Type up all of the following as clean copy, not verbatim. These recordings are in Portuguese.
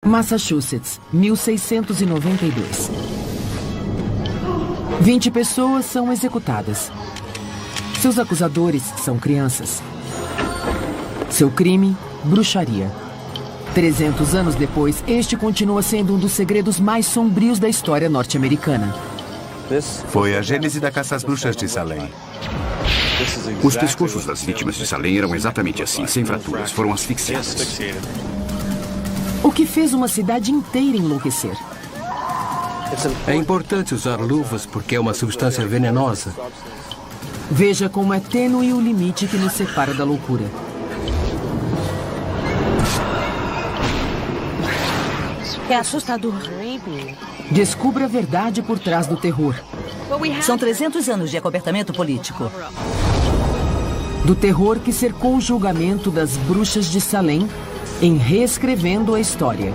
Massachusetts, 1692. 20 pessoas são executadas. Seus acusadores são crianças. Seu crime, bruxaria. 300 anos depois, este continua sendo um dos segredos mais sombrios da história norte-americana. Foi a gênese da caça às bruxas de Salem. Os pescoços das vítimas de Salem eram exatamente assim, sem fraturas. Foram asfixiadas. O que fez uma cidade inteira enlouquecer. É importante usar luvas porque é uma substância venenosa. Veja como é tênue o limite que nos separa da loucura. É assustador. Descubra a verdade por trás do terror. São 300 anos de acobertamento político. Do terror que cercou o julgamento das bruxas de Salem em Reescrevendo a História.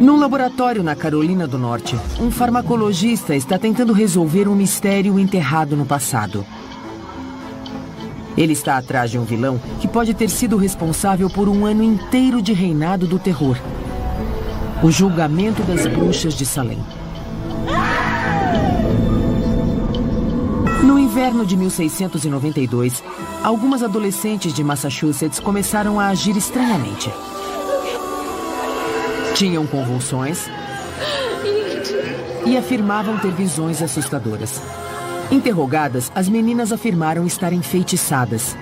Num laboratório na Carolina do Norte, um farmacologista está tentando resolver um mistério enterrado no passado. Ele está atrás de um vilão que pode ter sido responsável por um ano inteiro de reinado do terror. O julgamento das bruxas de Salem. No inverno de 1692, algumas adolescentes de Massachusetts começaram a agir estranhamente. Tinham convulsões e afirmavam ter visões assustadoras. Interrogadas, as meninas afirmaram estar enfeitiçadas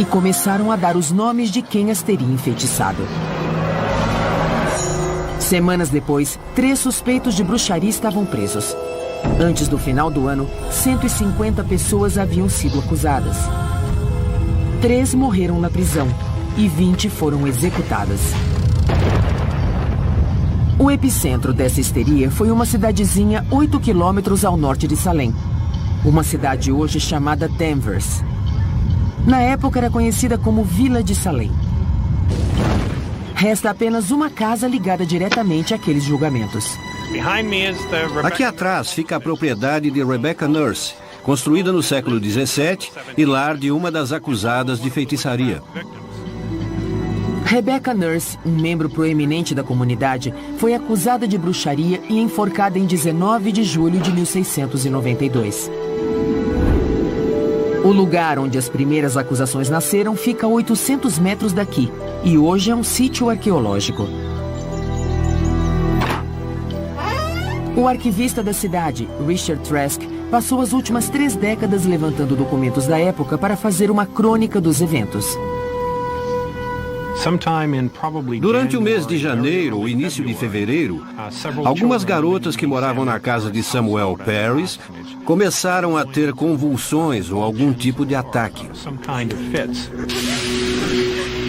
e começaram a dar os nomes de quem as teria enfeitiçado. Semanas depois, 3 suspeitos de bruxaria estavam presos. Antes do final do ano, 150 pessoas haviam sido acusadas. 3 morreram na prisão e 20 foram executadas. O epicentro dessa histeria foi uma cidadezinha 8 quilômetros ao norte de Salem. Uma cidade hoje chamada Danvers. Na época era conhecida como Vila de Salem. Resta apenas uma casa ligada diretamente àqueles julgamentos. Aqui atrás fica a propriedade de Rebecca Nurse, construída no século XVII e lar de uma das acusadas de feitiçaria. Rebecca Nurse, um membro proeminente da comunidade, foi acusada de bruxaria e enforcada em 19 de julho de 1692. O lugar onde as primeiras acusações nasceram fica a 800 metros daqui e hoje é um sítio arqueológico. O arquivista da cidade, Richard Trask, passou as últimas 3 décadas levantando documentos da época para fazer uma crônica dos eventos. Durante o mês de janeiro ou início de fevereiro, algumas garotas que moravam na casa de Samuel Parris começaram a ter convulsões ou algum tipo de ataque.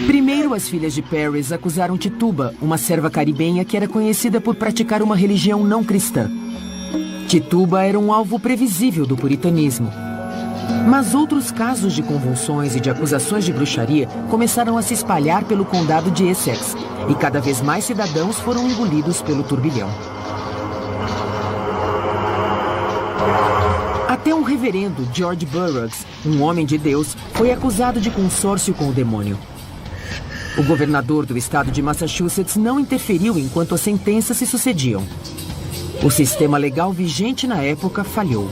Primeiro, as filhas de Parris acusaram Tituba, uma serva caribenha que era conhecida por praticar uma religião não cristã. Tituba era um alvo previsível do puritanismo. Mas outros casos de convulsões e de acusações de bruxaria começaram a se espalhar pelo condado de Essex, e cada vez mais cidadãos foram engolidos pelo turbilhão. Até um reverendo, George Burroughs, um homem de Deus, foi acusado de consórcio com o demônio. O governador do estado de Massachusetts não interferiu enquanto as sentenças se sucediam. O sistema legal vigente na época falhou.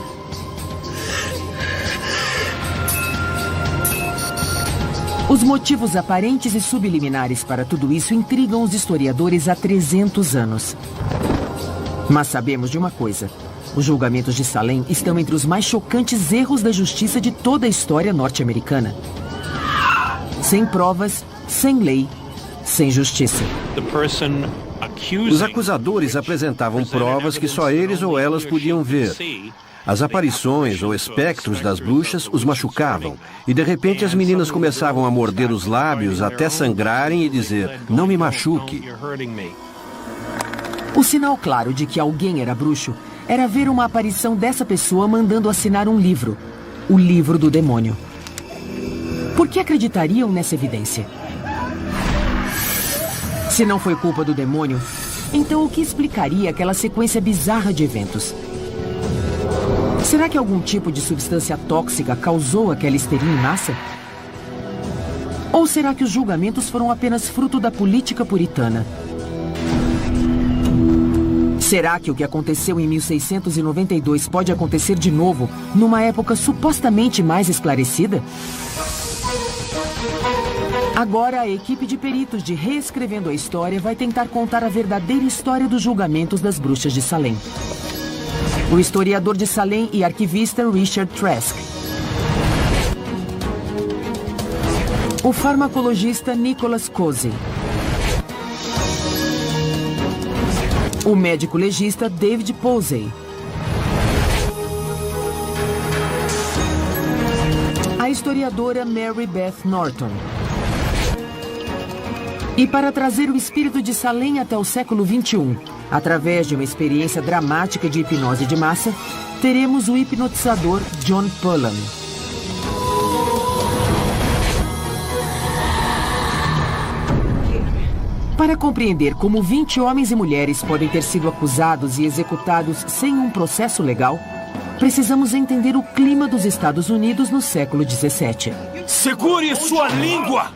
Os motivos aparentes e subliminares para tudo isso intrigam os historiadores há 300 anos. Mas sabemos de uma coisa: os julgamentos de Salem estão entre os mais chocantes erros da justiça de toda a história norte-americana. Sem provas, sem lei, sem justiça. Os acusadores apresentavam provas que só eles ou elas podiam ver. As aparições ou espectros das bruxas os machucavam, e de repente as meninas começavam a morder os lábios até sangrarem e dizer: "Não me machuque". O sinal claro de que alguém era bruxo era ver uma aparição dessa pessoa mandando assinar um livro, o livro do demônio. Por que acreditariam nessa evidência? Se não foi culpa do demônio, Então, o que explicaria aquela sequência bizarra de eventos? Será que algum tipo de substância tóxica causou aquela histeria em massa? Ou será que os julgamentos foram apenas fruto da política puritana? Será que o que aconteceu em 1692 pode acontecer de novo, numa época supostamente mais esclarecida? Agora, a equipe de peritos de Reescrevendo a História vai tentar contar a verdadeira história dos julgamentos das bruxas de Salem. O historiador de Salem e arquivista Richard Trask. O farmacologista Nicholas Cozy. O médico legista David Posey. A historiadora Mary Beth Norton. E para trazer o espírito de Salem até o século XXI, através de uma experiência dramática de hipnose de massa, teremos o hipnotizador John Pullen. Para compreender como 20 homens e mulheres podem ter sido acusados e executados sem um processo legal, precisamos entender o clima dos Estados Unidos no século XVII. Segure sua língua!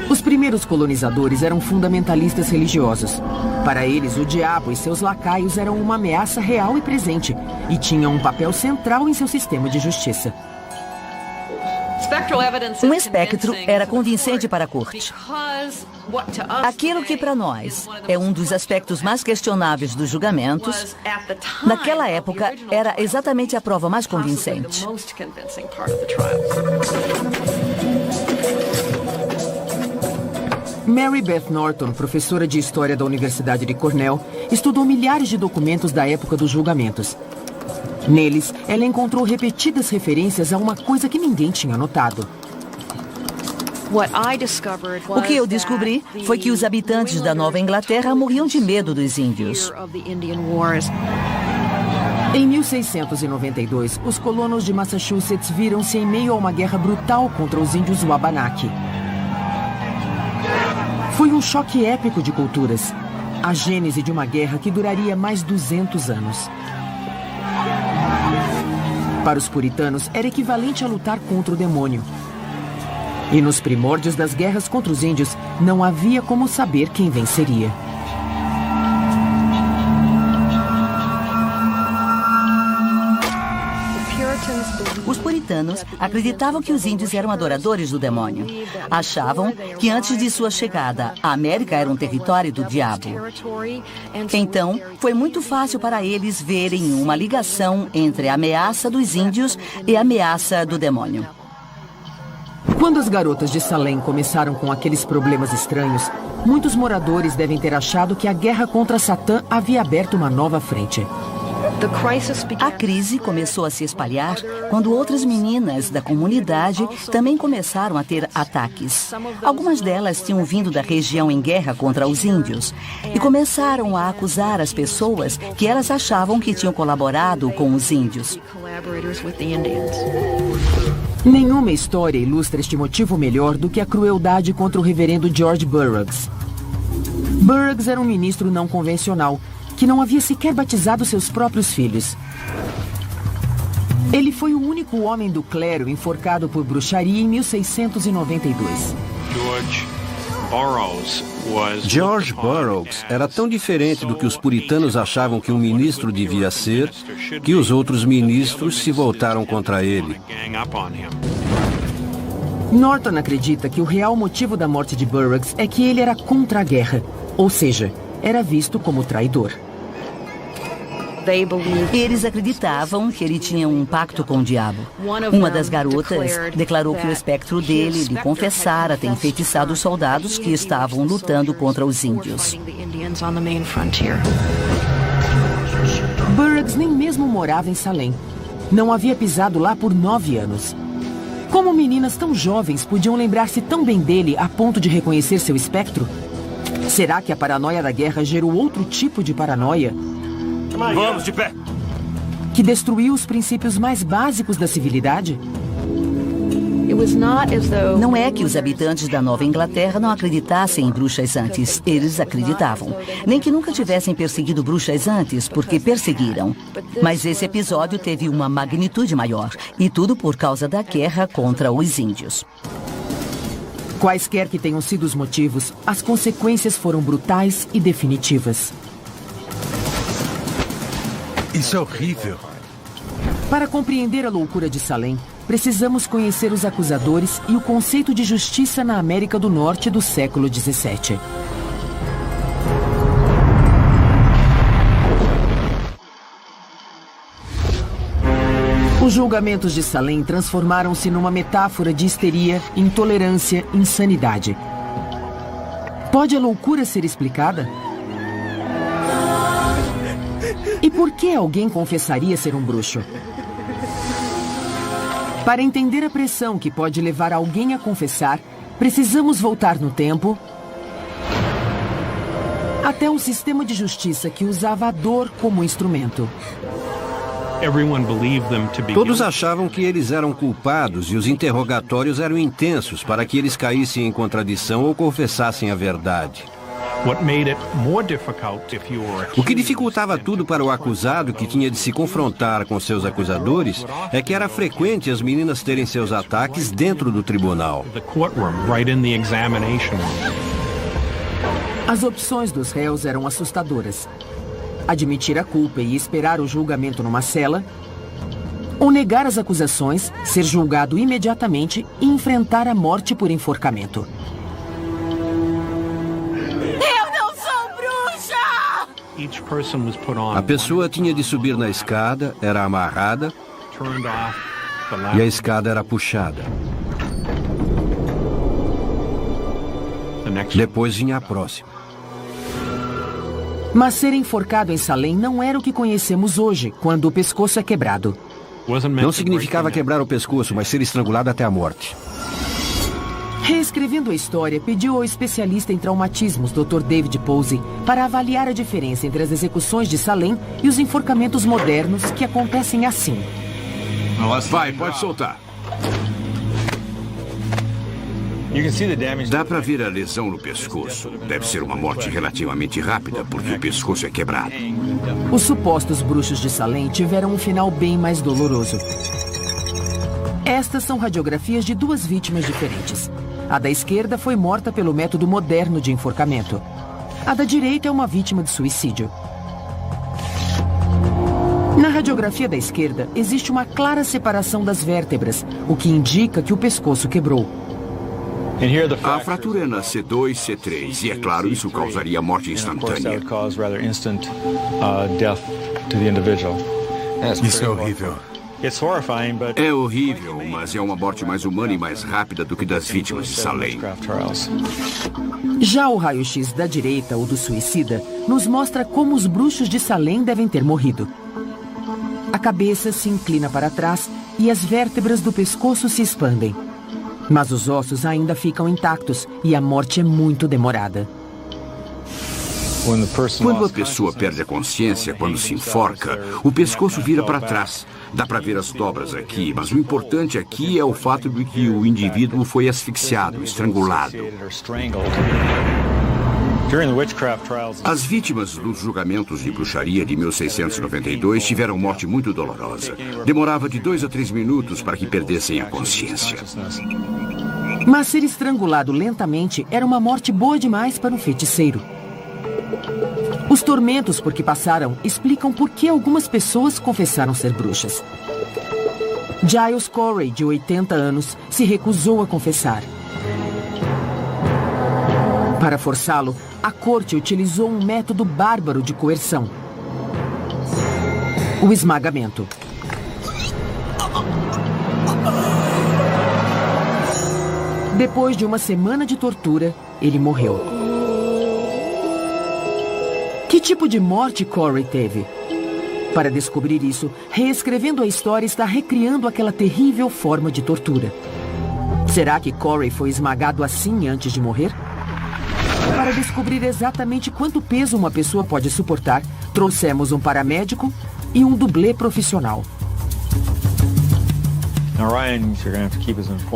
Os primeiros colonizadores eram fundamentalistas religiosos. Para eles, o diabo e seus lacaios eram uma ameaça real e presente, e tinham um papel central em seu sistema de justiça. Um espectro era convincente para a corte. Aquilo que para nós é um dos aspectos mais questionáveis dos julgamentos, naquela época era exatamente a prova mais convincente. Mary Beth Norton, professora de História da Universidade de Cornell, estudou milhares de documentos da época dos julgamentos. Neles, ela encontrou repetidas referências a uma coisa que ninguém tinha notado. O que eu descobri foi que os habitantes da Nova Inglaterra morriam de medo dos índios. Em 1692, os colonos de Massachusetts viram-se em meio a uma guerra brutal contra os índios Wabanaki. Foi um choque épico de culturas, a gênese de uma guerra que duraria mais 200 anos. Para os puritanos, era equivalente a lutar contra o demônio. E nos primórdios das guerras contra os índios, não havia como saber quem venceria. Os puritanos acreditavam que os índios eram adoradores do demônio. Achavam que antes de sua chegada, a América era um território do diabo. Então, foi muito fácil para eles verem uma ligação entre a ameaça dos índios e a ameaça do demônio. Quando as garotas de Salem começaram com aqueles problemas estranhos, muitos moradores devem ter achado que a guerra contra Satã havia aberto uma nova frente. A crise começou a se espalhar quando outras meninas da comunidade também começaram a ter ataques. Algumas delas tinham vindo da região em guerra contra os índios e começaram a acusar as pessoas que elas achavam que tinham colaborado com os índios. Nenhuma história ilustra este motivo melhor do que a crueldade contra o reverendo George Burroughs. Burroughs era um ministro não convencional, que não havia sequer batizado seus próprios filhos. Ele foi o único homem do clero enforcado por bruxaria em 1692. George Burroughs era tão diferente do que os puritanos achavam que um ministro devia ser, que os outros ministros se voltaram contra ele. Norton acredita que o real motivo da morte de Burroughs é que ele era contra a guerra, ou seja, era visto como traidor. Eles acreditavam que ele tinha um pacto com o diabo. Uma das garotas declarou que o espectro dele lhe confessara ter enfeitiçado os soldados que estavam lutando contra os índios. Burroughs nem mesmo morava em Salem. Não havia pisado lá por 9 anos. Como meninas tão jovens podiam lembrar-se tão bem dele a ponto de reconhecer seu espectro? Será que a paranoia da guerra gerou outro tipo de paranoia? Vamos de pé! Que destruiu os princípios mais básicos da civilidade? Não é que os habitantes da Nova Inglaterra não acreditassem em bruxas antes. Eles acreditavam. Nem que nunca tivessem perseguido bruxas antes, porque perseguiram. Mas esse episódio teve uma magnitude maior. E tudo por causa da guerra contra os índios. Quaisquer que tenham sido os motivos, as consequências foram brutais e definitivas. Isso é horrível. Para compreender a loucura de Salem, precisamos conhecer os acusadores e o conceito de justiça na América do Norte do século XVII. Os julgamentos de Salem transformaram-se numa metáfora de histeria, intolerância, insanidade. Pode a loucura ser explicada? E por que alguém confessaria ser um bruxo? Para entender a pressão que pode levar alguém a confessar, precisamos voltar no tempo até um sistema de justiça que usava a dor como instrumento. Todos achavam que eles eram culpados e os interrogatórios eram intensos para que eles caíssem em contradição ou confessassem a verdade. O que dificultava tudo para o acusado, que tinha de se confrontar com seus acusadores, é que era frequente as meninas terem seus ataques dentro do tribunal. As opções dos réus eram assustadoras. Admitir a culpa e esperar o julgamento numa cela, ou negar as acusações, ser julgado imediatamente e enfrentar a morte por enforcamento. A pessoa tinha de subir na escada, era amarrada e a escada era puxada. Depois vinha a próxima. Mas ser enforcado em Salem não era o que conhecemos hoje, quando o pescoço é quebrado. Não significava quebrar o pescoço, mas ser estrangulado até a morte. Reescrevendo a história, pediu ao especialista em traumatismos, Dr. David Posey, para avaliar a diferença entre as execuções de Salem e os enforcamentos modernos que acontecem assim. Vai, pode soltar. Dá para ver a lesão no pescoço. Deve ser uma morte relativamente rápida, porque o pescoço é quebrado. Os supostos bruxos de Salem tiveram um final bem mais doloroso. Estas são radiografias de duas vítimas diferentes. A da esquerda foi morta pelo método moderno de enforcamento. A da direita é uma vítima de suicídio. Na radiografia da esquerda, existe uma clara separação das vértebras, o que indica que o pescoço quebrou. A fratura é na C2, C3, e é claro, isso causaria morte instantânea. Isso é horrível. É horrível, mas é uma morte mais humana e mais rápida do que das vítimas de Salem. Já o raio-x da direita, o do suicida, nos mostra como os bruxos de Salem devem ter morrido. A cabeça se inclina para trás e as vértebras do pescoço se expandem. Mas os ossos ainda ficam intactos e a morte é muito demorada. Quando a pessoa perde a consciência, quando se enforca, o pescoço vira para trás. Dá para ver as dobras aqui, mas o importante aqui é o fato de que o indivíduo foi asfixiado, estrangulado. As vítimas dos julgamentos de bruxaria de 1692 tiveram morte muito dolorosa. Demorava de 2 a 3 minutos para que perdessem a consciência. Mas ser estrangulado lentamente era uma morte boa demais para um feiticeiro. Os tormentos por que passaram explicam por que algumas pessoas confessaram ser bruxas. Giles Corey, de 80 anos, se recusou a confessar. Para forçá-lo, a corte utilizou um método bárbaro de coerção: o esmagamento. Depois de uma semana de tortura, ele morreu. Que tipo de morte Corey teve? Para descobrir isso, reescrevendo a história está recriando aquela terrível forma de tortura. Será que Corey foi esmagado assim antes de morrer? Para descobrir exatamente quanto peso uma pessoa pode suportar, trouxemos um paramédico e um dublê profissional.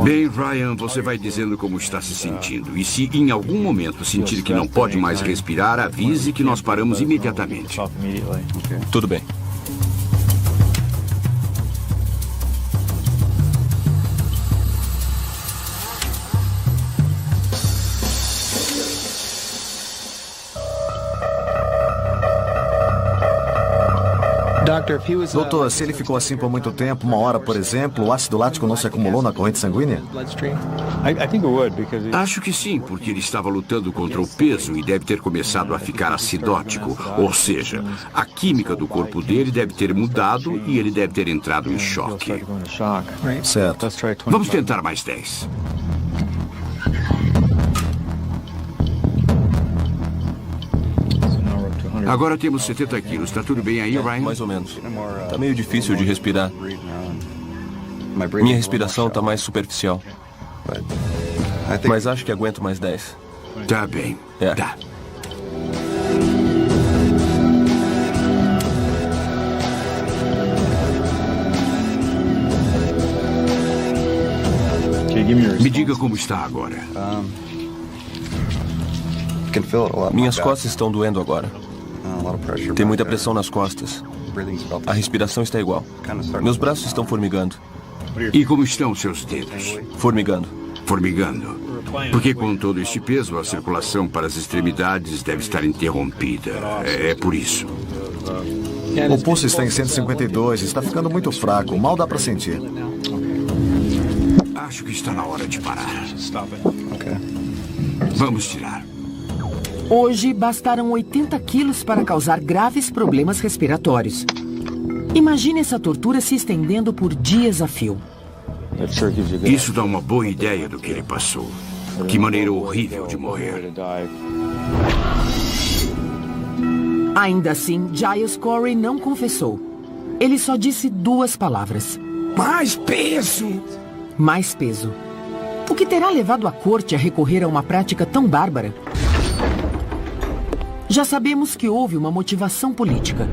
Bem, Ryan, você vai dizendo como está se sentindo. E se em algum momento sentir que não pode mais respirar, avise que nós paramos imediatamente. Tudo bem. Doutor, se ele ficou assim por muito tempo, uma hora, por exemplo, o ácido lático não se acumulou na corrente sanguínea? Acho que sim, porque ele estava lutando contra o peso e deve ter começado a ficar acidótico. Ou seja, a química do corpo dele deve ter mudado e ele deve ter entrado em choque. Certo. Vamos tentar mais 10. Agora temos 70 quilos. Está tudo bem aí, Ryan? Mais ou menos. Tá meio difícil de respirar. Minha respiração tá mais superficial. Mas acho que aguento mais 10. Tá bem. É. Tá. Me diga como está agora. Minhas costas estão doendo agora. Tem muita pressão nas costas. A respiração está igual. Meus braços estão formigando. E como estão seus dedos? Formigando. Formigando. Porque com todo este peso, a circulação para as extremidades deve estar interrompida. É por isso. O pulso está em 152, está ficando muito fraco, mal dá para sentir. Acho que está na hora de parar. Vamos tirar. Hoje, bastaram 80 quilos para causar graves problemas respiratórios. Imagine essa tortura se estendendo por dias a fio. Isso dá uma boa ideia do que ele passou. Que maneira horrível de morrer. Ainda assim, Giles Corey não confessou. Ele só disse 2 palavras. Mais peso! Mais peso. O que terá levado a corte a recorrer a uma prática tão bárbara? Já sabemos que houve uma motivação política.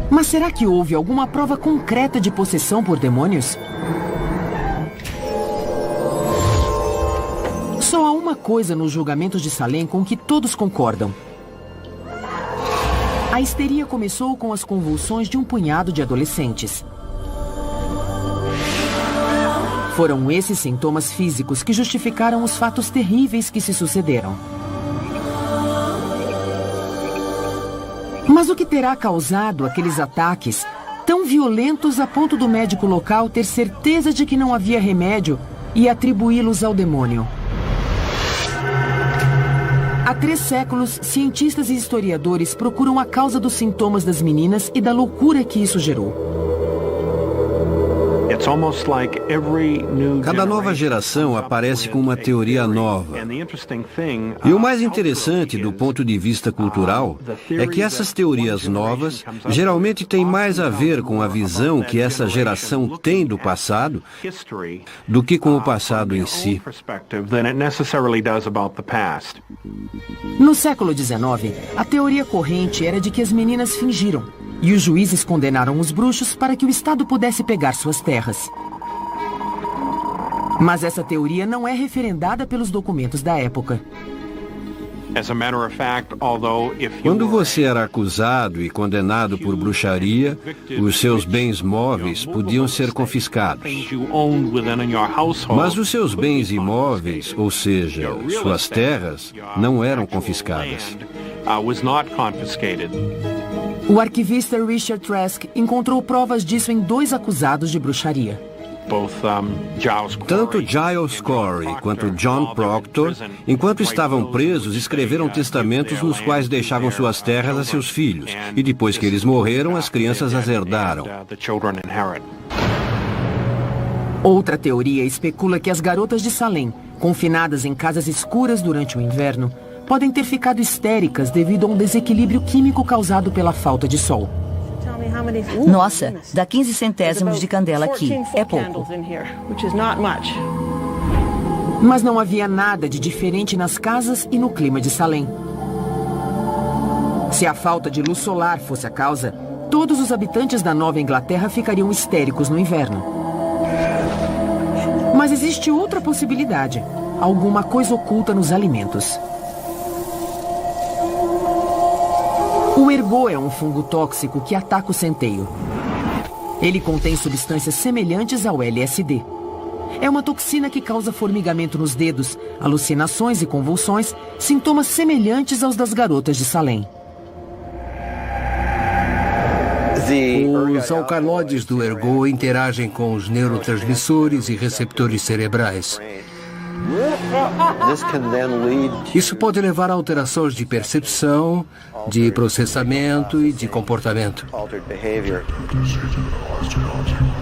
Mas será que houve alguma prova concreta de possessão por demônios? Só há uma coisa nos julgamentos de Salem com que todos concordam. A histeria começou com as convulsões de um punhado de adolescentes. Foram esses sintomas físicos que justificaram os fatos terríveis que se sucederam. Mas o que terá causado aqueles ataques tão violentos a ponto do médico local ter certeza de que não havia remédio e atribuí-los ao demônio? Há 3 séculos, cientistas e historiadores procuram a causa dos sintomas das meninas e da loucura que isso gerou. Cada nova geração aparece com uma teoria nova. E o mais interessante do ponto de vista cultural é que essas teorias novas geralmente têm mais a ver com a visão que essa geração tem do passado do que com o passado em si. No século XIX, a teoria corrente era de que as meninas fingiram, e os juízes condenaram os bruxos para que o Estado pudesse pegar suas terras. Mas essa teoria não é referendada pelos documentos da época. Quando você era acusado e condenado por bruxaria, os seus bens móveis podiam ser confiscados. Mas os seus bens imóveis, ou seja, suas terras, não eram confiscadas. O arquivista Richard Trask encontrou provas disso em 2 acusados de bruxaria. Tanto Giles Corey quanto John Proctor, enquanto estavam presos, escreveram testamentos nos quais deixavam suas terras a seus filhos. E depois que eles morreram, as crianças as herdaram. Outra teoria especula que as garotas de Salem, confinadas em casas escuras durante o inverno, podem ter ficado histéricas devido a um desequilíbrio químico causado pela falta de sol. Nossa, dá 15 centésimos de candela aqui. É pouco. Mas não havia nada de diferente nas casas e no clima de Salem. Se a falta de luz solar fosse a causa, todos os habitantes da Nova Inglaterra ficariam histéricos no inverno. Mas existe outra possibilidade. Alguma coisa oculta nos alimentos. O ergot é um fungo tóxico que ataca o centeio. Ele contém substâncias semelhantes ao LSD. É uma toxina que causa formigamento nos dedos, alucinações e convulsões, sintomas semelhantes aos das garotas de Salem. Os alcaloides do ergot interagem com os neurotransmissores e receptores cerebrais. Isso pode levar a alterações de percepção, de processamento e de comportamento.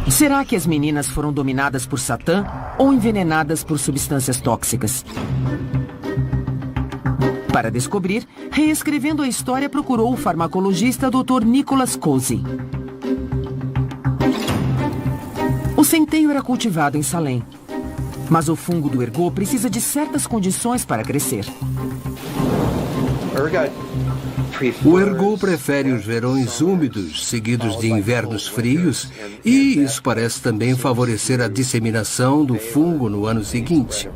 Será que as meninas foram dominadas por Satã ou envenenadas por substâncias tóxicas? Para descobrir, reescrevendo a história, procurou o farmacologista Dr. Nicholas Cousy. O centeio era cultivado em Salem, mas o fungo do ergot precisa de certas condições para crescer. O ergot prefere os verões úmidos, seguidos de invernos frios, e isso parece também favorecer a disseminação do fungo no ano seguinte.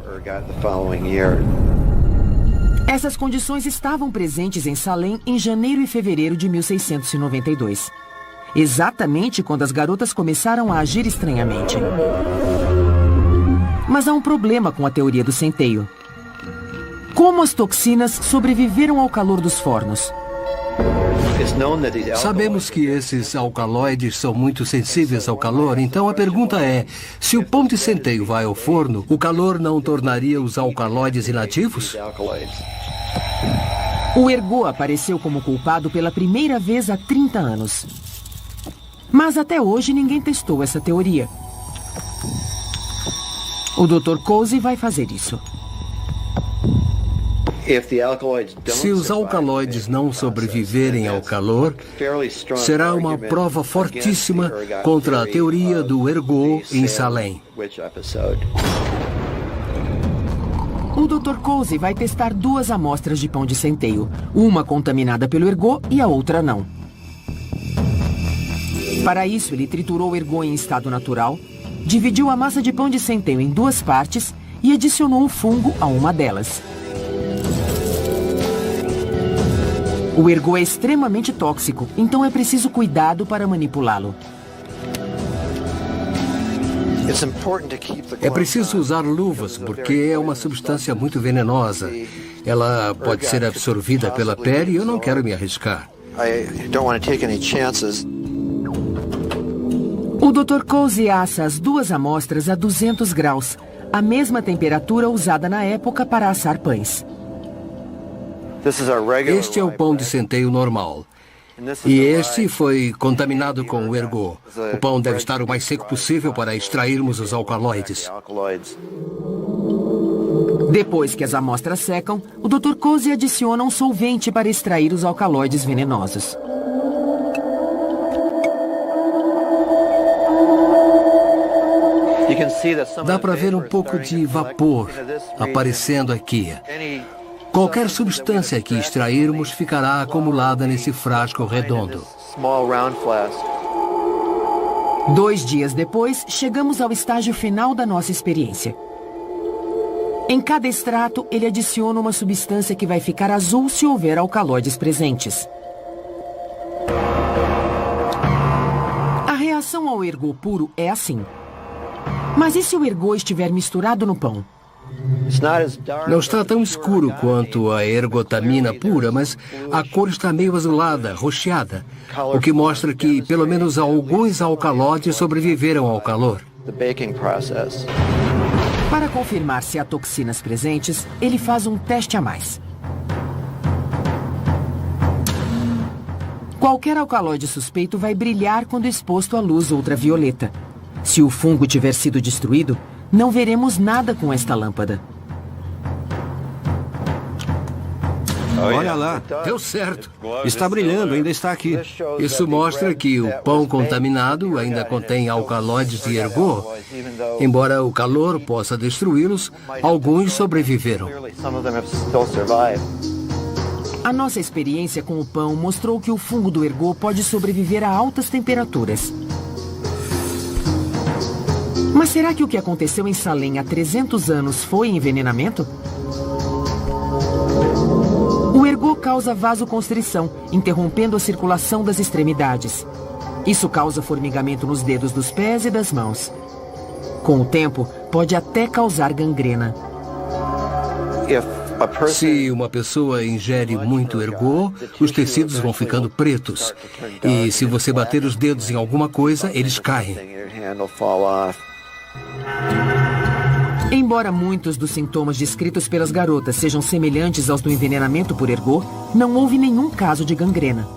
Essas condições estavam presentes em Salem em janeiro e fevereiro de 1692. Exatamente quando as garotas começaram a agir estranhamente. Mas há um problema com a teoria do centeio. Como as toxinas sobreviveram ao calor dos fornos? Sabemos que esses alcaloides são muito sensíveis ao calor, então a pergunta é, se o pão de centeio vai ao forno, o calor não tornaria os alcaloides inativos? O ergot apareceu como culpado pela primeira vez há 30 anos. Mas até hoje ninguém testou essa teoria. O Dr. Cousy vai fazer isso. Se os alcaloides não sobreviverem ao calor, será uma prova fortíssima contra a teoria do ergot em Salem. O Dr. Cousy vai testar 2 amostras de pão de centeio, uma contaminada pelo ergot e a outra não. Para isso, ele triturou o ergot em estado natural, dividiu a massa de pão de centeio em 2 partes e adicionou o fungo a uma delas. O ergot é extremamente tóxico, então é preciso cuidado para manipulá-lo. É preciso usar luvas, porque é uma substância muito venenosa. Ela pode ser absorvida pela pele e eu não quero me arriscar. O Dr. Cousy assa as 2 amostras a 200 graus, a mesma temperatura usada na época para assar pães. Este é o pão de centeio normal. E este foi contaminado com o ergot. O pão deve estar o mais seco possível para extrairmos os alcaloides. Depois que as amostras secam, o Dr. Cousy adiciona um solvente para extrair os alcaloides venenosos. Dá para ver um pouco de vapor aparecendo aqui. Qualquer substância que extrairmos ficará acumulada nesse frasco redondo. 2 dias depois, chegamos ao estágio final da nossa experiência. Em cada extrato, ele adiciona uma substância que vai ficar azul se houver alcaloides presentes. A reação ao ergot puro é assim. Mas e se o ergot estiver misturado no pão? Não está tão escuro quanto a ergotamina pura, mas a cor está meio azulada, roxeada, o que mostra que pelo menos alguns alcaloides sobreviveram ao calor. Para confirmar se há toxinas presentes, ele faz um teste a mais. Qualquer alcaloide suspeito vai brilhar quando exposto à luz ultravioleta. Se o fungo tiver sido destruído, não veremos nada com esta lâmpada. Olha lá, Deu certo. está brilhando, ainda está aqui. Isso mostra que o pão contaminado ainda contém alcaloides de ergot. Embora o calor possa destruí-los, alguns sobreviveram. A nossa experiência com o pão mostrou que o fungo do ergot pode sobreviver a altas temperaturas. Mas será que o que aconteceu em Salem há 300 anos foi envenenamento? O ergot causa vasoconstrição, interrompendo a circulação das extremidades. Isso causa formigamento nos dedos dos pés e das mãos. Com o tempo, pode até causar gangrena. Se uma pessoa ingere muito ergot, os tecidos vão ficando pretos. E se você bater os dedos em alguma coisa, eles caem. Embora muitos dos sintomas descritos pelas garotas sejam semelhantes aos do envenenamento por ergot, não houve nenhum caso de gangrena.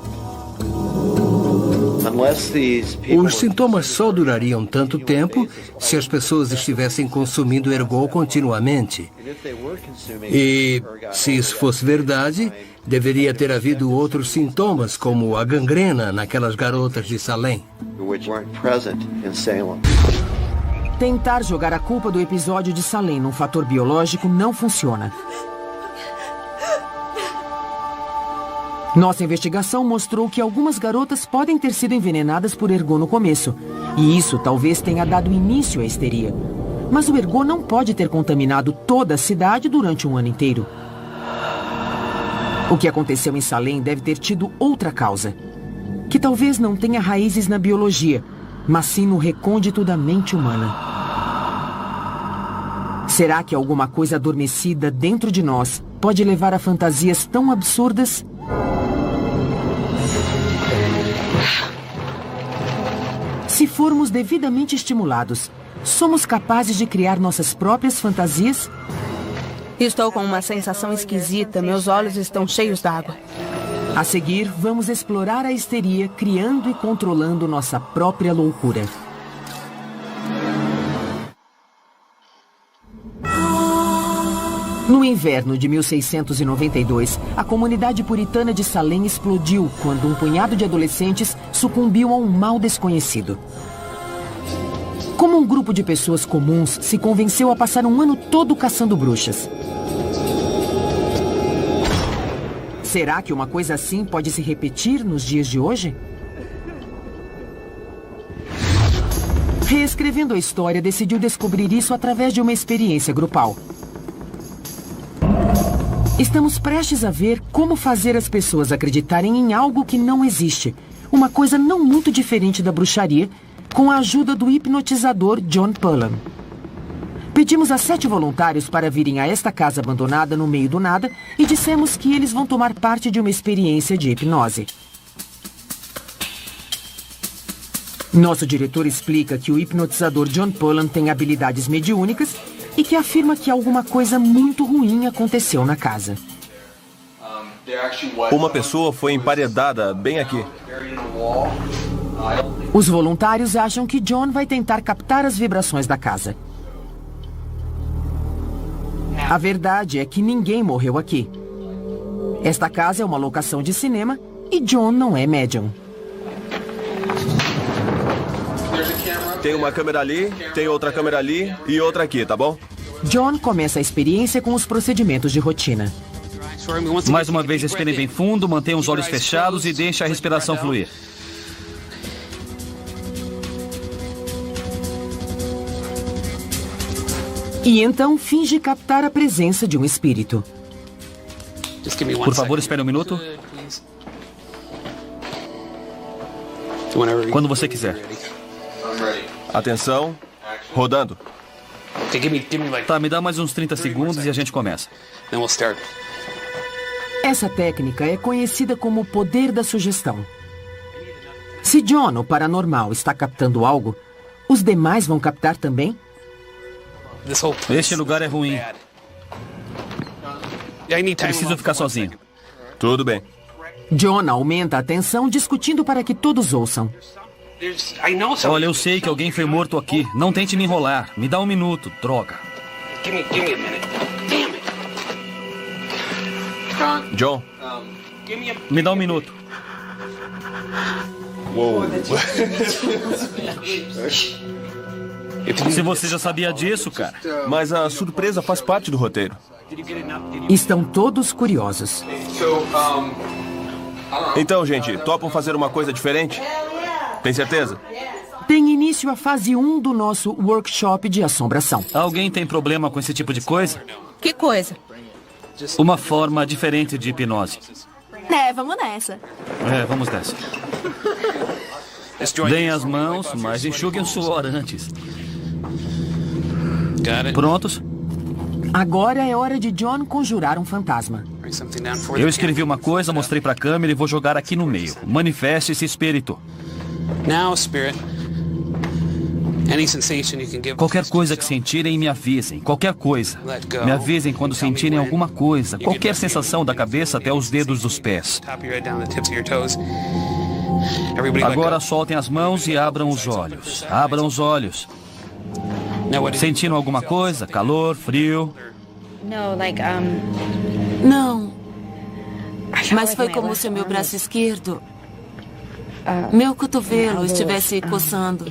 Os sintomas só durariam tanto tempo se as pessoas estivessem consumindo ergot continuamente. E, se isso fosse verdade, deveria ter havido outros sintomas, como a gangrena naquelas garotas de Salem. Tentar jogar a culpa do episódio de Salem num fator biológico não funciona. Nossa investigação mostrou que algumas garotas podem ter sido envenenadas por ergot no começo. E isso talvez tenha dado início à histeria. Mas o ergot não pode ter contaminado toda a cidade durante um ano inteiro. O que aconteceu em Salem deve ter tido outra causa, que talvez não tenha raízes na biologia, mas sim no recôndito da mente humana. Será que alguma coisa adormecida dentro de nós pode levar a fantasias tão absurdas? Se formos devidamente estimulados, somos capazes de criar nossas próprias fantasias? Estou com uma sensação esquisita. Meus olhos estão cheios d'água. A seguir, vamos explorar a histeria, criando e controlando nossa própria loucura. No inverno de 1692, a comunidade puritana de Salem explodiu quando um punhado de adolescentes sucumbiu a um mal desconhecido. Como um grupo de pessoas comuns se convenceu a passar um ano todo caçando bruxas? Será que uma coisa assim pode se repetir nos dias de hoje? Reescrevendo a história, decidiu descobrir isso através de uma experiência grupal. Estamos prestes a ver como fazer as pessoas acreditarem em algo que não existe. Uma coisa não muito diferente da bruxaria, com a ajuda do hipnotizador John Pullen. Pedimos a 7 voluntários para virem a esta casa abandonada no meio do nada e dissemos que eles vão tomar parte de uma experiência de hipnose. Nosso diretor explica que o hipnotizador John Pullen tem habilidades mediúnicas e que afirma que alguma coisa muito ruim aconteceu na casa. Uma pessoa foi emparedada bem aqui. Os voluntários acham que John vai tentar captar as vibrações da casa. A verdade é que ninguém morreu aqui. Esta casa é uma locação de cinema e John não é médium. Tem uma câmera ali, tem outra câmera ali e outra aqui, tá bom? John começa a experiência com os procedimentos de rotina. Mais uma vez, respirem bem fundo, mantenham os olhos fechados e deixem a respiração fluir. E então finge captar a presença de um espírito. Por favor, espere um minuto. Quando você quiser. Atenção, rodando. Tá, me dá mais uns 30 segundos e a gente começa. Essa técnica é conhecida como o poder da sugestão. Se John, o paranormal, está captando algo, os demais vão captar também? Este lugar é ruim. Preciso ficar sozinho. Tudo bem. John aumenta a tensão, discutindo para que todos ouçam. Olha, eu sei que alguém foi morto aqui. Não tente me enrolar. Me dá um minuto, droga. John. Me dá um minuto. Se você já sabia disso, cara. Mas a surpresa faz parte do roteiro. Estão todos curiosos. Então, gente, topam fazer uma coisa diferente? Tem certeza? Tem início a fase 1 do nosso workshop de assombração. Alguém tem problema com esse tipo de coisa? Que coisa? Uma forma diferente de hipnose. Vamos nessa. Vamos nessa. Deem as mãos, mas enxuguem o suor antes. Prontos? Agora é hora de John conjurar um fantasma. Eu escrevi uma coisa, mostrei pra câmera e vou jogar aqui no meio. Manifeste esse espírito. Qualquer coisa que sentirem, me avisem. Qualquer coisa. Me avisem quando sentirem alguma coisa. Qualquer sensação da cabeça até os dedos dos pés. Agora soltem as mãos e abram os olhos. Abram os olhos. Sentiram alguma coisa? Calor, frio? Não. Mas foi como se o meu braço esquerdo, meu cotovelo, estivesse coçando.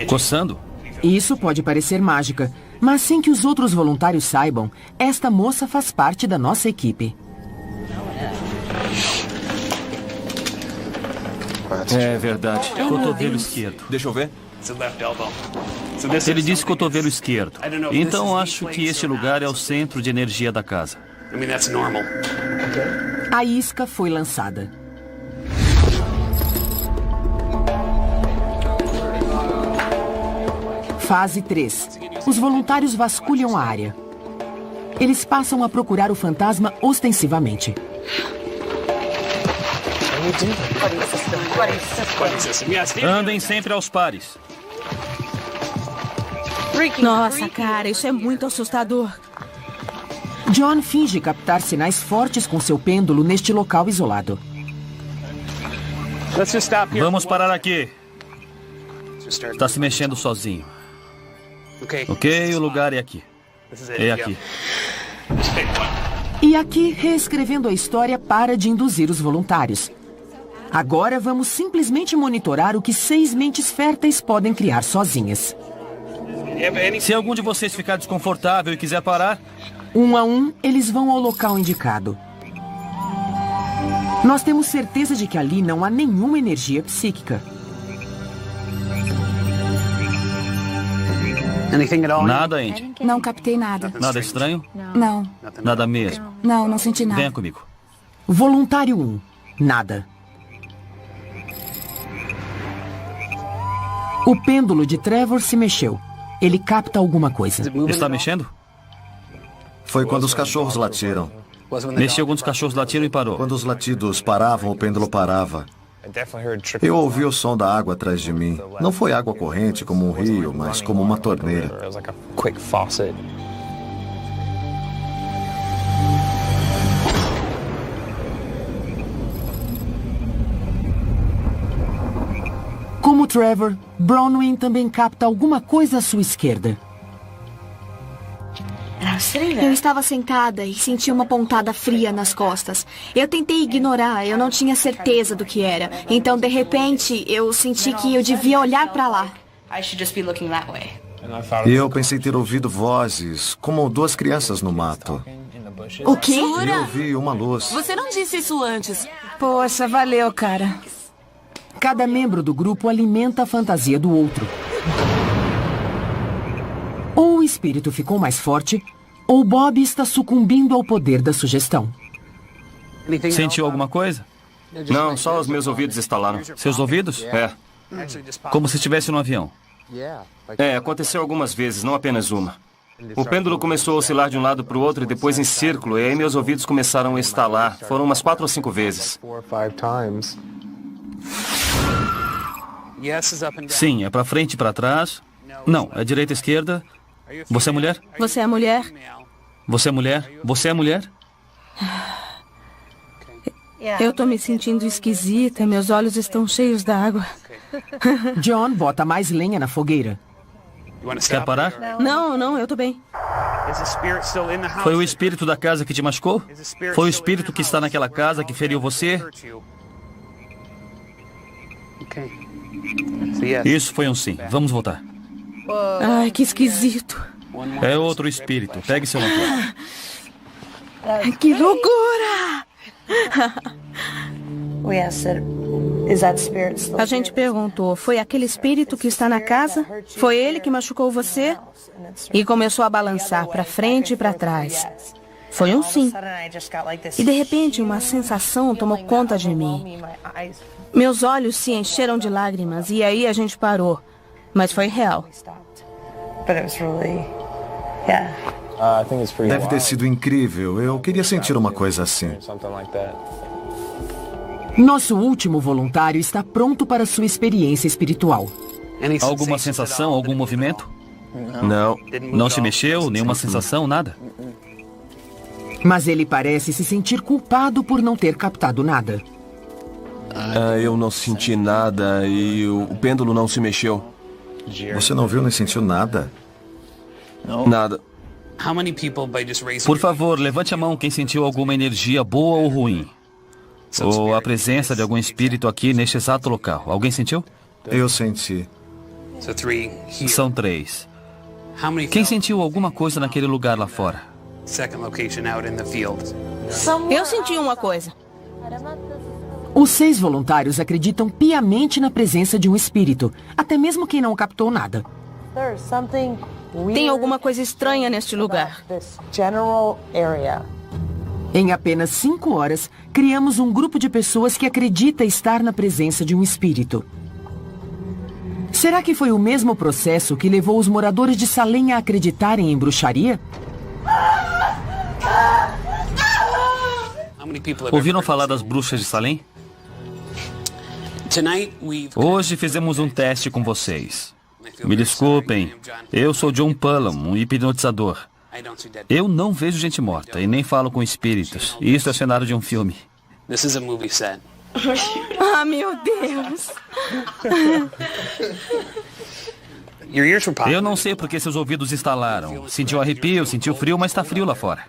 Coçando? Isso pode parecer mágica, mas sem que os outros voluntários saibam, esta moça faz parte da nossa equipe. É verdade. Cotovelo esquerdo. Deixa eu ver. Ele disse cotovelo esquerdo. Então acho que este lugar é o centro de energia da casa. A isca foi lançada. Fase 3. Os voluntários vasculham a área. Eles passam a procurar o fantasma ostensivamente. Andem sempre aos pares. Nossa, cara, isso é muito assustador. John finge captar sinais fortes com seu pêndulo neste local isolado. Vamos parar aqui. Está se mexendo sozinho. Ok, o lugar é aqui. É aqui. E aqui, reescrevendo a história, para de induzir os voluntários. Agora vamos simplesmente monitorar o que 6 mentes férteis podem criar sozinhas. Se algum de vocês ficar desconfortável e quiser parar... 1 a 1, eles vão ao local indicado. Nós temos certeza de que ali não há nenhuma energia psíquica. Nada, Andy? Não captei nada. Nada estranho? Não. Nada mesmo? Não senti nada. Venha comigo. Voluntário 1. Nada. O pêndulo de Trevor se mexeu. Ele capta alguma coisa. Está mexendo? Foi quando os cachorros latiram. Mexeu quando os cachorros latiram e parou. Quando os latidos paravam, o pêndulo parava. Eu ouvi o som da água atrás de mim. Não foi água corrente como um rio, mas como uma torneira. Como Trevor, Bronwyn também capta alguma coisa à sua esquerda. Eu estava sentada e senti uma pontada fria nas costas. Eu tentei ignorar, eu não tinha certeza do que era. Então, de repente, eu senti que eu devia olhar para lá. E eu pensei ter ouvido vozes, como 2 crianças no mato. O quê? E eu vi uma luz. Você não disse isso antes. Poxa, valeu, cara. Cada membro do grupo alimenta a fantasia do outro. Ou o espírito ficou mais forte, ou Bob está sucumbindo ao poder da sugestão. Sentiu alguma coisa? Não, só os meus ouvidos estalaram. Seus ouvidos? É. Como se estivesse no avião. Aconteceu algumas vezes, não apenas uma. O pêndulo começou a oscilar de um lado para o outro e depois em círculo, e aí meus ouvidos começaram a estalar. Foram umas 4 ou 5 vezes. Sim, é para frente e para trás. Não, é direita e esquerda. Você é mulher? Você é mulher? Você é mulher? Você é mulher? Eu tô me sentindo esquisita, meus olhos estão cheios d'água. John bota mais lenha na fogueira. Quer parar? Não, eu tô bem. Foi o espírito da casa que te machucou? Foi o espírito que está naquela casa que feriu você? Isso foi um sim. Vamos voltar. Ai, que esquisito. É outro espírito. Pegue seu lanterna. Que loucura! A gente perguntou, foi aquele espírito que está na casa? Foi ele que machucou você? E começou a balançar para frente e para trás. Foi um sim. E de repente uma sensação tomou conta de mim. Meus olhos se encheram de lágrimas e aí a gente parou. Mas foi real. Deve ter sido incrível. Eu queria sentir uma coisa assim. Nosso último voluntário está pronto para sua experiência espiritual. Alguma sensação, algum movimento? Não. Não se mexeu? Nenhuma sensação, nada? Mas ele parece se sentir culpado por não ter captado nada. Eu não senti nada e o pêndulo não se mexeu. Você não viu nem sentiu nada? Nada. Por favor, levante a mão quem sentiu alguma energia boa ou ruim. Ou a presença de algum espírito aqui neste exato local. Alguém sentiu? Eu senti. São 3. Quem sentiu alguma coisa naquele lugar lá fora? Eu senti uma coisa. Os 6 voluntários acreditam piamente na presença de um espírito, até mesmo quem não captou nada. Tem alguma coisa estranha neste lugar. Em apenas 5 horas, criamos um grupo de pessoas que acredita estar na presença de um espírito. Será que foi o mesmo processo que levou os moradores de Salem a acreditarem em bruxaria? Ouviram falar das bruxas de Salem? Hoje fizemos um teste com vocês. Me desculpem, eu sou John Pullum, um hipnotizador. Eu não vejo gente morta e nem falo com espíritos. Isso é cenário de um filme. Ah, meu Deus! Eu não sei porque seus ouvidos estalaram. Sentiu arrepio, sentiu frio, mas está frio lá fora.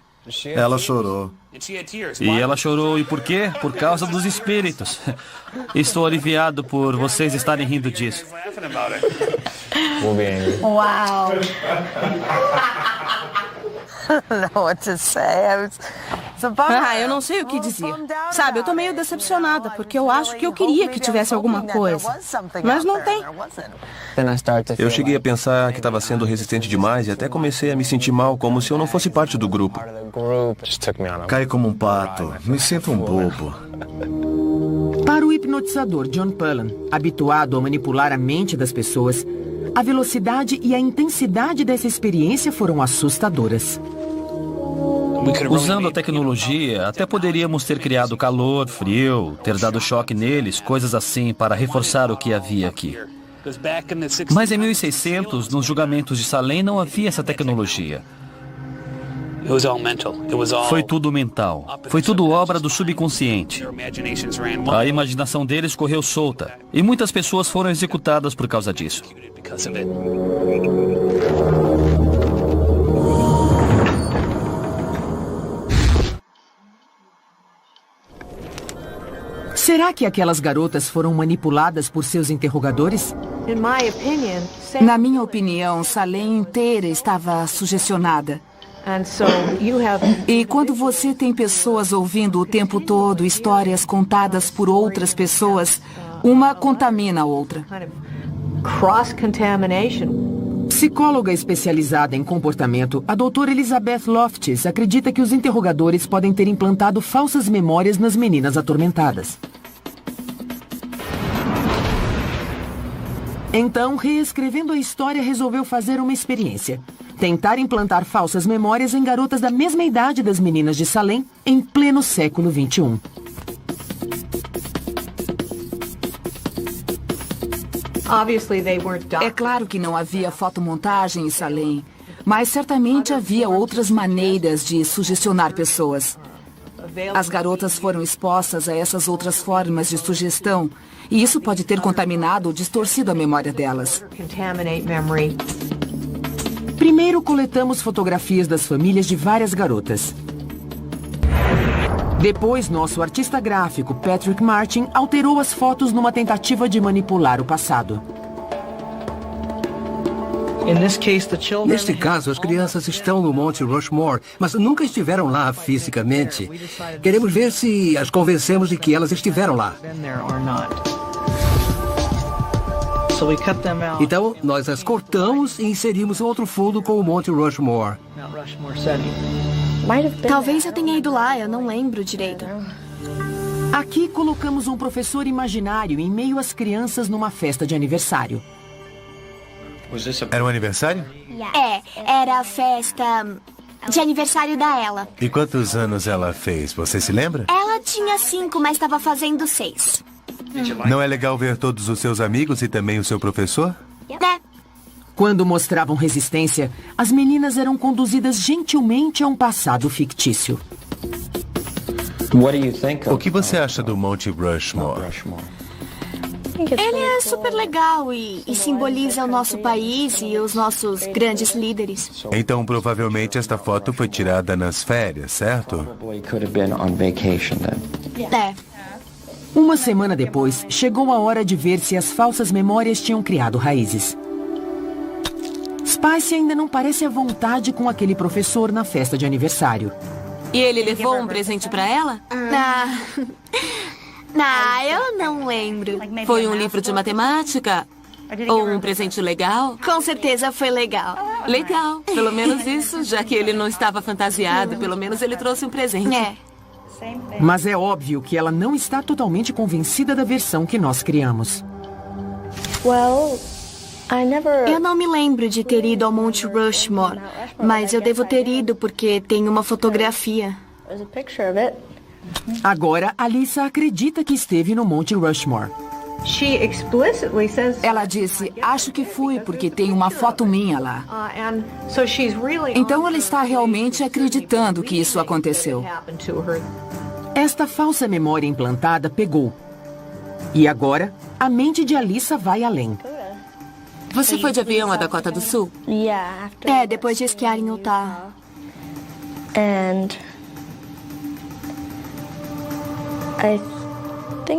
Ela chorou. E ela chorou, e por quê? Por causa dos espíritos. Estou aliviado por vocês estarem rindo disso. Uau! Eu não sei o que dizer. Sabe, eu tô meio decepcionada, porque eu acho que eu queria que tivesse alguma coisa. Mas não tem. Eu cheguei a pensar que estava sendo resistente demais e até comecei a me sentir mal, como se eu não fosse parte do grupo. Cai como um pato. Me sinto um bobo. Para o hipnotizador John Pullum, habituado a manipular a mente das pessoas, a velocidade e a intensidade dessa experiência foram assustadoras. Usando a tecnologia, até poderíamos ter criado calor, frio, ter dado choque neles, coisas assim, para reforçar o que havia aqui. Mas em 1600, nos julgamentos de Salem, não havia essa tecnologia. Foi tudo mental. Foi tudo obra do subconsciente. A imaginação deles correu solta. E muitas pessoas foram executadas por causa disso. Será que aquelas garotas foram manipuladas por seus interrogadores? Na minha opinião, Salem inteira estava sugestionada. E quando você tem pessoas ouvindo o tempo todo histórias contadas por outras pessoas, uma contamina a outra. Psicóloga especializada em comportamento, a doutora Elizabeth Loftis acredita que os interrogadores podem ter implantado falsas memórias nas meninas atormentadas. Então, reescrevendo a história, resolveu fazer uma experiência. Tentar implantar falsas memórias em garotas da mesma idade das meninas de Salem em pleno século XXI. É claro que não havia fotomontagem em Salem, mas certamente havia outras maneiras de sugestionar pessoas. As garotas foram expostas a essas outras formas de sugestão, e isso pode ter contaminado ou distorcido a memória delas. Primeiro coletamos fotografias das famílias de várias garotas. Depois, nosso artista gráfico, Patrick Martin, alterou as fotos numa tentativa de manipular o passado. Neste caso, as crianças estão no Monte Rushmore, mas nunca estiveram lá fisicamente. Queremos ver se as convencemos de que elas estiveram lá. Então, nós as cortamos e inserimos outro fundo com o Monte Rushmore. Talvez eu tenha ido lá, eu não lembro direito. Aqui colocamos um professor imaginário em meio às crianças numa festa de aniversário. Era um aniversário? Era a festa de aniversário da Ella. E quantos anos ela fez? Você se lembra? Ela tinha 5, mas estava fazendo 6. Não é legal ver todos os seus amigos e também o seu professor? Quando mostravam resistência, as meninas eram conduzidas gentilmente a um passado fictício. O que você acha do Monte Rushmore? Ele é super legal e simboliza o nosso país e os nossos grandes líderes. Então, provavelmente, esta foto foi tirada nas férias, certo? Uma semana depois, chegou a hora de ver se as falsas memórias tinham criado raízes. Spice ainda não parece à vontade com aquele professor na festa de aniversário. E ele levou um presente pra ela? Eu não lembro. Foi um livro de matemática? Ou um presente legal? Com certeza foi legal. Legal, pelo menos isso, já que ele não estava fantasiado, pelo menos ele trouxe um presente. Mas é óbvio que ela não está totalmente convencida da versão que nós criamos. Eu não me lembro de ter ido ao Monte Rushmore, mas eu devo ter ido porque tem uma fotografia. Agora, Alyssa acredita que esteve no Monte Rushmore. Ela disse, acho que fui porque tem uma foto minha lá. Então ela está realmente acreditando que isso aconteceu. Esta falsa memória implantada pegou. E agora, a mente de Alyssa vai além. Você foi de avião a Dakota do Sul? Depois de esquiar em Utah.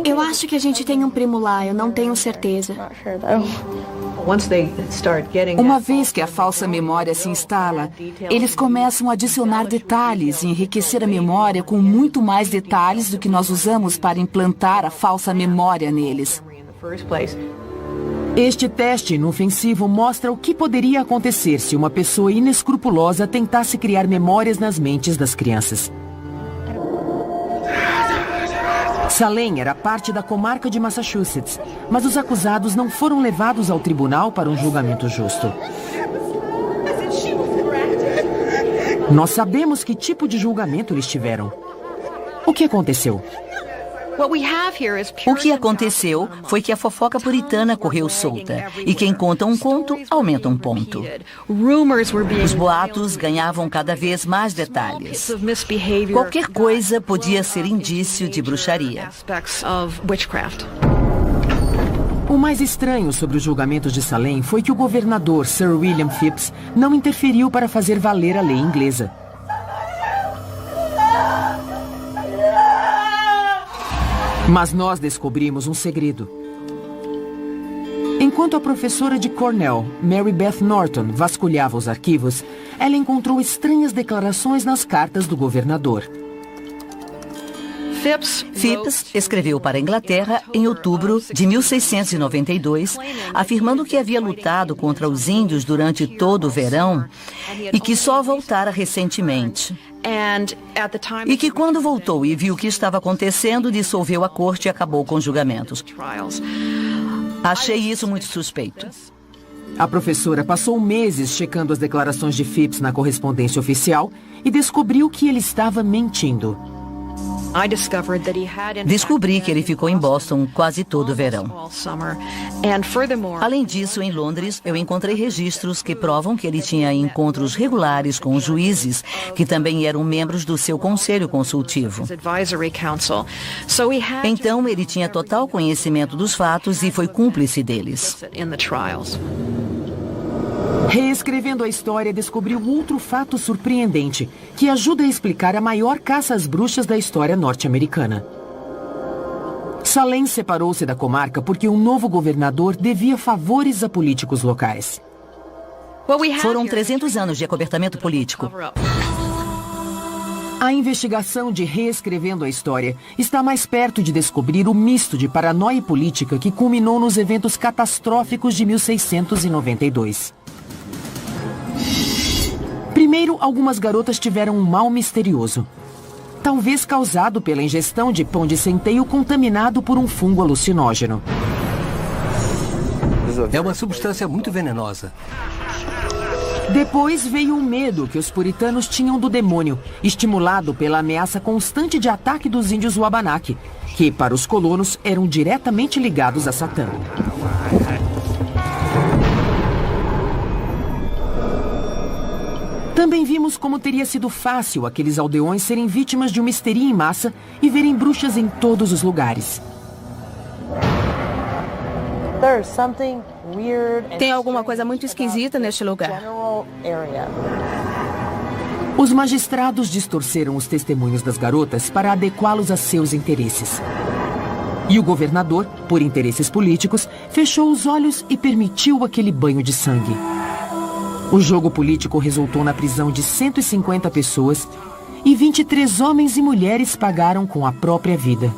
Eu acho que a gente tem um primo lá, eu não tenho certeza. Uma vez que a falsa memória se instala, eles começam a adicionar detalhes e enriquecer a memória com muito mais detalhes do que nós usamos para implantar a falsa memória neles. Este teste inofensivo mostra o que poderia acontecer se uma pessoa inescrupulosa tentasse criar memórias nas mentes das crianças. Salem era parte da comarca de Massachusetts, mas os acusados não foram levados ao tribunal para um julgamento justo. Nós sabemos que tipo de julgamento eles tiveram. O que aconteceu? O que aconteceu foi que a fofoca puritana correu solta. E quem conta um conto, aumenta um ponto. Os boatos ganhavam cada vez mais detalhes. Qualquer coisa podia ser indício de bruxaria. O mais estranho sobre os julgamentos de Salem foi que o governador Sir William Phips não interferiu para fazer valer a lei inglesa. Mas nós descobrimos um segredo. Enquanto a professora de Cornell, Mary Beth Norton, vasculhava os arquivos, ela encontrou estranhas declarações nas cartas do governador. Phips escreveu para a Inglaterra em outubro de 1692, afirmando que havia lutado contra os índios durante todo o verão e que só voltara recentemente. E que quando voltou e viu o que estava acontecendo, dissolveu a corte e acabou com os julgamentos. Achei isso muito suspeito. A professora passou meses checando as declarações de Phips na correspondência oficial e descobriu que ele estava mentindo. Descobri que ele ficou em Boston quase todo o verão. Além disso, em Londres, eu encontrei registros que provam que ele tinha encontros regulares com os juízes, que também eram membros do seu conselho consultivo. Então, ele tinha total conhecimento dos fatos e foi cúmplice deles. Reescrevendo a história, descobriu outro fato surpreendente, que ajuda a explicar a maior caça às bruxas da história norte-americana. Salem separou-se da comarca porque um novo governador devia favores a políticos locais. Foram 300 anos de acobertamento político. A investigação de Reescrevendo a História está mais perto de descobrir o misto de paranoia política que culminou nos eventos catastróficos de 1692. Primeiro, algumas garotas tiveram um mal misterioso. Talvez causado pela ingestão de pão de centeio contaminado por um fungo alucinógeno. É uma substância muito venenosa. Depois veio o medo que os puritanos tinham do demônio, estimulado pela ameaça constante de ataque dos índios Wabanaki, que, para os colonos, eram diretamente ligados a Satã. Também vimos como teria sido fácil aqueles aldeões serem vítimas de uma histeria em massa e verem bruxas em todos os lugares. Tem alguma coisa muito esquisita neste lugar. Os magistrados distorceram os testemunhos das garotas para adequá-los a seus interesses. E o governador, por interesses políticos, fechou os olhos e permitiu aquele banho de sangue. O jogo político resultou na prisão de 150 pessoas e 23 homens e mulheres pagaram com a própria vida.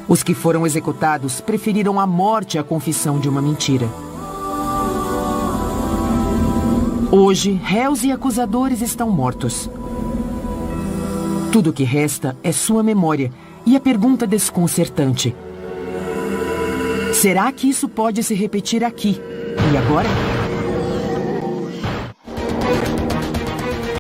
Os que foram executados preferiram a morte à confissão de uma mentira. Hoje, réus e acusadores estão mortos. Tudo o que resta é sua memória e a pergunta desconcertante: será que isso pode se repetir aqui e agora?